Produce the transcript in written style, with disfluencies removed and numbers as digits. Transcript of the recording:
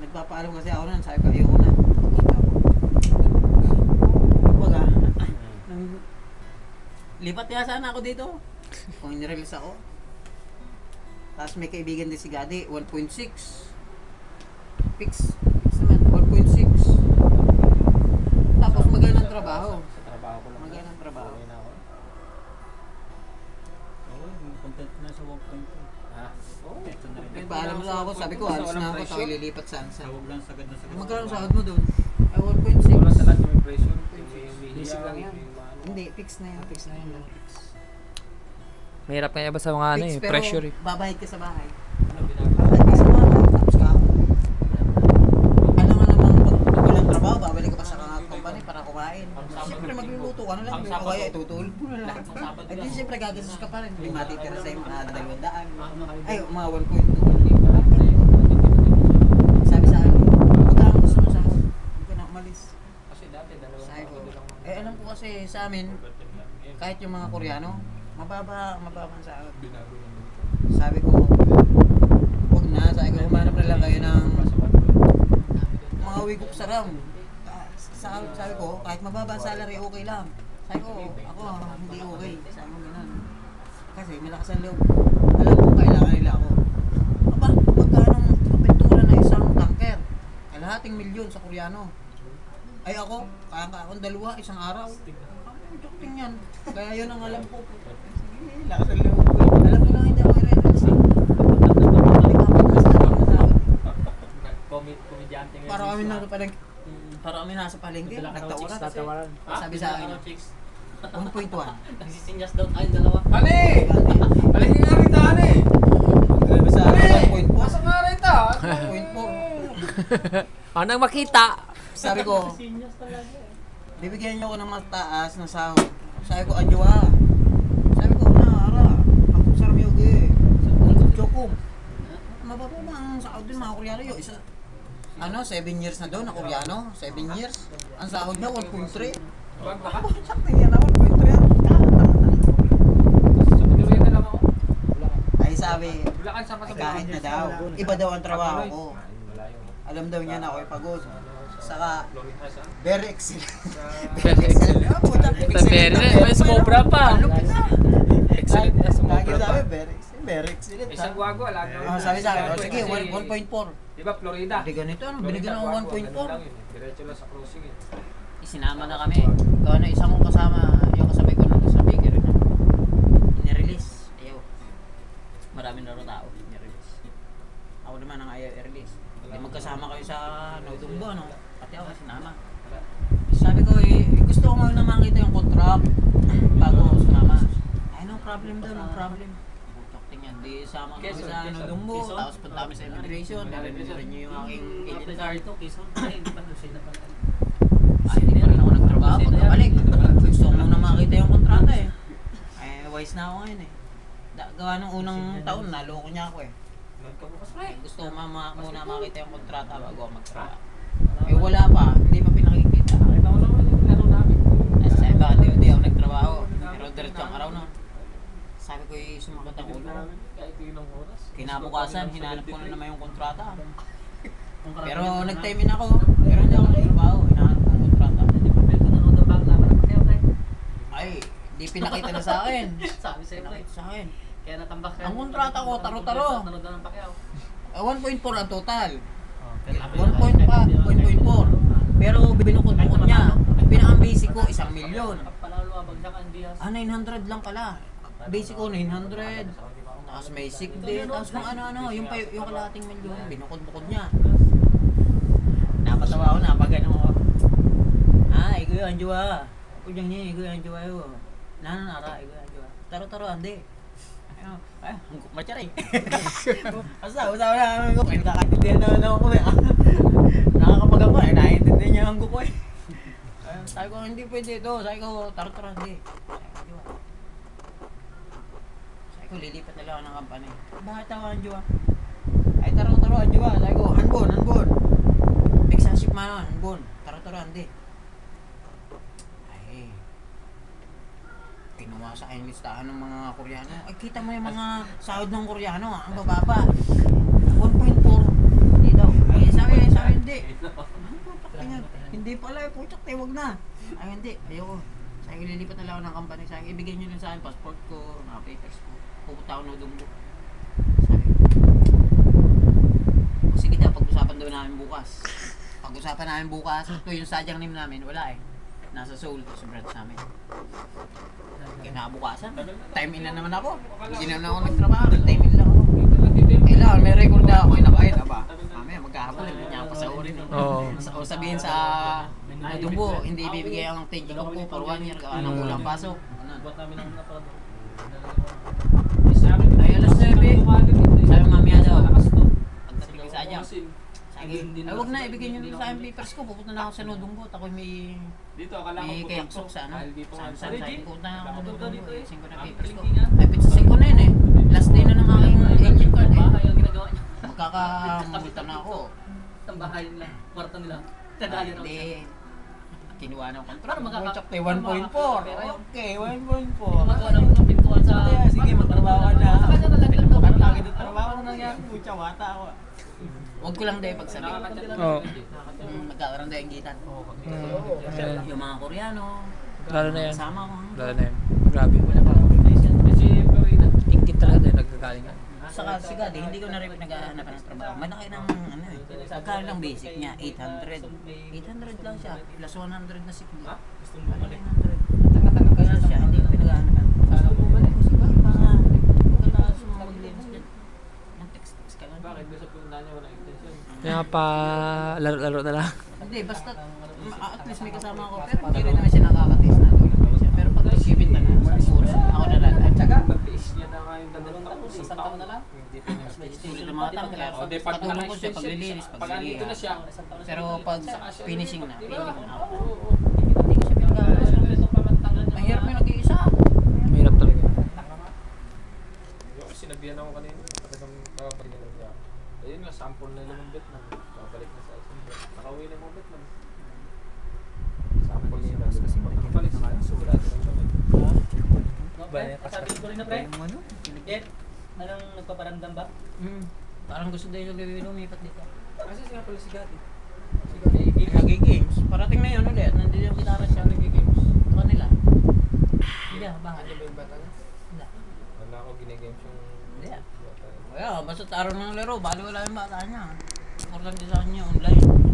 nagpapaalam kasi ako nun, sabi ko, ayoko na. Kumbaga, lipat kaya sana ako dito. Kung inirelease ako. Tapos may kaibigan din si Gadi, 1.6. Fix naman, 1.6. Tapos magandang trabaho. Sa trabaho ko lang. Magandang trabaho. Okay na ako. Oo, content na sa work point ko. Ha? Oo. Ito na rin. Nagpaalam na ako, sabi ko, alis na ako, tayo lilipat sa Ansan. Tawag lang sagad na sagad. Magkano sahod mo doon? Ay, Wala 1.6. sa lahat may pressure. Basic lang yan. Hindi, fix na yan. Fix na yan. Mahirap kaya ba sa mga ano Fix, eh, pero pressure eh. babahid ka sa bahay. Ano ginagawa? Babahid ka sa bahay, tapos ka. Alam nga naman, pag walang trabaho, babalik ka pa sa company para kumain. Siyempre magluluto ka na lang, o kaya itutulog mo na lang. Ay di siyempre gagastos ka pa rin, hindi matitira sa'yo mga 200. Ay, mga 1.2. Sabi sa akin, magkano gusto mo sa akin? Hindi ka na umalis. Kasi dati dalawa Sabi ko, alam ko kasi sa amin, kahit yung mga Koreano, mababa ang sahod. Sabi ko, huwag na, sabi ko, humanap na lang kayo ng mga wigok sa RAM. Sabi ko, kahit mababa ang salary, okay lang. Sabi ko, ako, hindi okay. Sabi ko, ganun. Kasi malakas ang loob. Alam ko, kailangan nila ako. Aba, magkano mapintura na isang tanker? Kalahating milyon sa Koreano. Ay ako, kaya akong dalawa, isang araw. Joking yan. Kaya yun ang alam ko. Sige, lakas ang loob ko. Alam ko lang hindi ako i-realize. Komedyante ngayon. Para kami nasa palengke, nagtawaran kasi. Tatawaran. Sabi sa akin, 1.1. Nagsisinyas daw tayo dalawa. Ani! Balikin nga rin ta, Ani! Sabi sa akin, 1.4. Pasok nga rin ta! 1.4. Anong makita? Sabi ko, Sinyas talaga eh. bibigyan niyo ako ng mataas na sahod. Sabi ko, anjoa. Sabi ko, ara. Ako sarap yung ungkot chokom. Mababa ba ang sahod din mga Koreano yun? Isa, 7 years na doon na Koreano. 7 years. Ang sahod niya, 1.3. Sakto yan na, 1.3. Sa Pilipinas na lang ako. Ay sabi, Bulacan sa ay kahit na daw. Iba daw ang trabaho ko. Malayo. Alam daw niya na ako'y pagod. Saka, Florida sa... very excellent. Very excellent. Very may sumobra pa. Excellent na Lagi sumobra pa. sabi, very excellent. Isang guwago, alam Ah, sabi sa akin, sige, 1.4. Di ba Florida? Hindi ganito, ano, binigyan ako 1.4. Diretso lang sa crossing eh. Isinama na kami. Gawa na isang kong kasama, yung kasabay ko nandun sa bakery na. Inirelease. Ayaw. Marami na rin tao. Inirelease. Ako naman ang ayaw i-release. Hindi magkasama kayo sa Naudumbo, no? Pati ako sinama. Sabi ko, gusto ko na makita yung contract bago ako sumama. Ay, no problem daw, no problem. Tingnan, di sama kami sa Naudumbo, tapos punta kami sa immigration, narinig niyo yung aking agent card. Ay, hindi pa rin ako nagtrabaho. Pagkabalik, gusto ko muna makita yung kontrata eh. Ay, wise na ako ngayon eh. Gawa nung unang taon, naloko niya ako eh. Gusto ko muna makita yung kontrata bago ako magtrabaho. Eh wala pa, hindi pa pinakikita. Nakita ko naman yung laro namin. Sabi ba, hindi ako nagtrabaho. Pero diretso ang araw nun. Sabi ko sumakat ang ulo. Kahit ilang oras. Kinabukasan, hinanap ko na naman yung kontrata. Pero nag-time in ako. Pero hindi ako nagtrabaho. Hinahanap ko yung kontrata. Ay, di pinakita na sa akin. Sabi sa'yo, Pinakita sa akin. kaya natambak Ang kontrata ko, taro-taro. 1.4 ang total. 1.4. Pero binukod-bukod niya. Pinaka-basic ko, 1 milyon. 900 lang pala. Basic ko, 900. Tapos may sick day. Tapos kung ano-ano, yung kalahating milyon, binukod-bukod niya. Napatawa ako, napagano ako. Ikaw yung anjuwa. Kujang niya, ikaw yung anjuwa yun. Nananara, ikaw yung anjuwa. Taro-taro, andi. Hangguk macaray. Asa na hangguk. Nakakaintindihan na ako eh. Nakakapag ako eh. Naiintindihan niya hangguk ko eh. Sabi ko, hindi pwede ito. Sabi ko, taro-taro, hindi. Sabi ko, lilipat na lang ako ng kampanya. Bakit ako anjuwa? Ay, taro-taro, anjuwa. Sabi ko, hanbon. Exasip man, hanbon. Taro-taro, hindi. Kinuha sa akin listahan ng mga Koreano. Ay, kita mo yung mga sahod ng Koreano, ang bababa. 1.4. Hindi daw. Ay, sabi wag na. Ay, hindi. Ayoko. Sabi ko, lilipat na lang ako ng company. Sabi ko, ibigay nyo lang sa akin passport ko, mga papers ko. Pupunta ako ng Dumbo. Sabi ko, sige daw, pag-usapan daw namin bukas. Pag-usapan namin bukas, ito yung sadyang name namin, wala eh. Nasa Seoul, sa branch namin. Kinabukasan, time in na naman ako. Hindi na ako nagtrabaho, time in lang ako. Kailangan may record na ako, inakait, aba. Mamaya magkakapal, hindi niya ako pasaurin. Oo. O sabihin sa Dumbo, hindi bibigay ang TG ko po for 1 year, gawa ng kulang pasok. Buat namin ang napanood. Ay, alas 9. Sabi mamaya daw, pagdating ko sa adya. Sabi, ay wag na, ibigay nyo din sa akin papers ko, pupunta na ako sa Nodunggo, ako may Dito, akala ko may kayaksok sa ano, saan Ready? pupunta na ako sa Nodunggo, dito eh. isin ko na papers ko. Ay, pitsasin ko na yun eh, last day na ng aking agent card eh. Bahay ang ginagawa niya. Magkakamulta na ako. Ang bahay nila, kwarto nila. Ay, Tadayan ako. hindi. Kinuha ng contract. Pero magkaka- Chapter 1.4. Okay, 1.4. Gumagawa ng pintuan sa... Kaya, sige, magtrabaho ka na. Sa kanya nalagdag to. Parang lagi ng trabaho na nangyari. Pucha, wata ako. Huwag ko lang dahil pagsabihin. Oo. Magkakaroon dahil gitan. Yung mga Koreano. Lalo na yan. Kasama ko. Lalo na yan. Grabe. Kasi Florida. Tingkit talaga tayo nagkagaling yan. Saka si Gadi, hindi ko na rin naghahanap ng trabaho. Malaki ng ano eh. Magkano lang basic niya? 800. 800 lang siya. Plus 100 na sikli. Gusto mo bumalik. 900. Kaya siya, hindi ko pinaghahanap. Sana bumalik. Sige, baka pagkataas mo maglinis dyan. Yung text ka lang. Bakit ba sa punta niya walang extension? Kaya pa laro-laro na lang. Hindi, basta at least may kasama ako. Pero hindi rin naman siya nakakatis na tulad siya. Pero pag nag-shipit na na, siguro ako na lang. At saka, Pag-tiis niya na nga yung dalawang taon. Isang taon na lang. sulit ng mga tao. Kaya O, di, pag katulong ko siya naka-extension, pag lilinis, pag andito na siya. Pero pag finishing na, finishing na ako. Oo. Hindi ko siya pinaghahanap. Ito pa matanggal niya. Mahirap yung nag-iisa. Mahirap talaga. Yung sinabihan ako kanina, talagang nakapagin na niya. Ayun nga, sample na lang ng Vietnam. Babalik na sa isang Vietnam. Nakauwi na yung Vietnam. Sample niya lang. Kasi makapalik na nga, sigurado lang naman. Sabi ko rin na pre. Jet, anong nagpaparamdam ba? Parang gusto din yung lumipat dito. Kasi nga pala si Gati. Nag-games. Parating na yun ulit. Nandito yung gitara siya nag-games. Sa kanila. Hindi ah, bakit? Ano ba yung bata niya? Hindi. Wala ako ginigames yung Hindi ah. bata. Kaya, basta taro ng laro, bali wala yung bata niya. Importante sa kanya, online.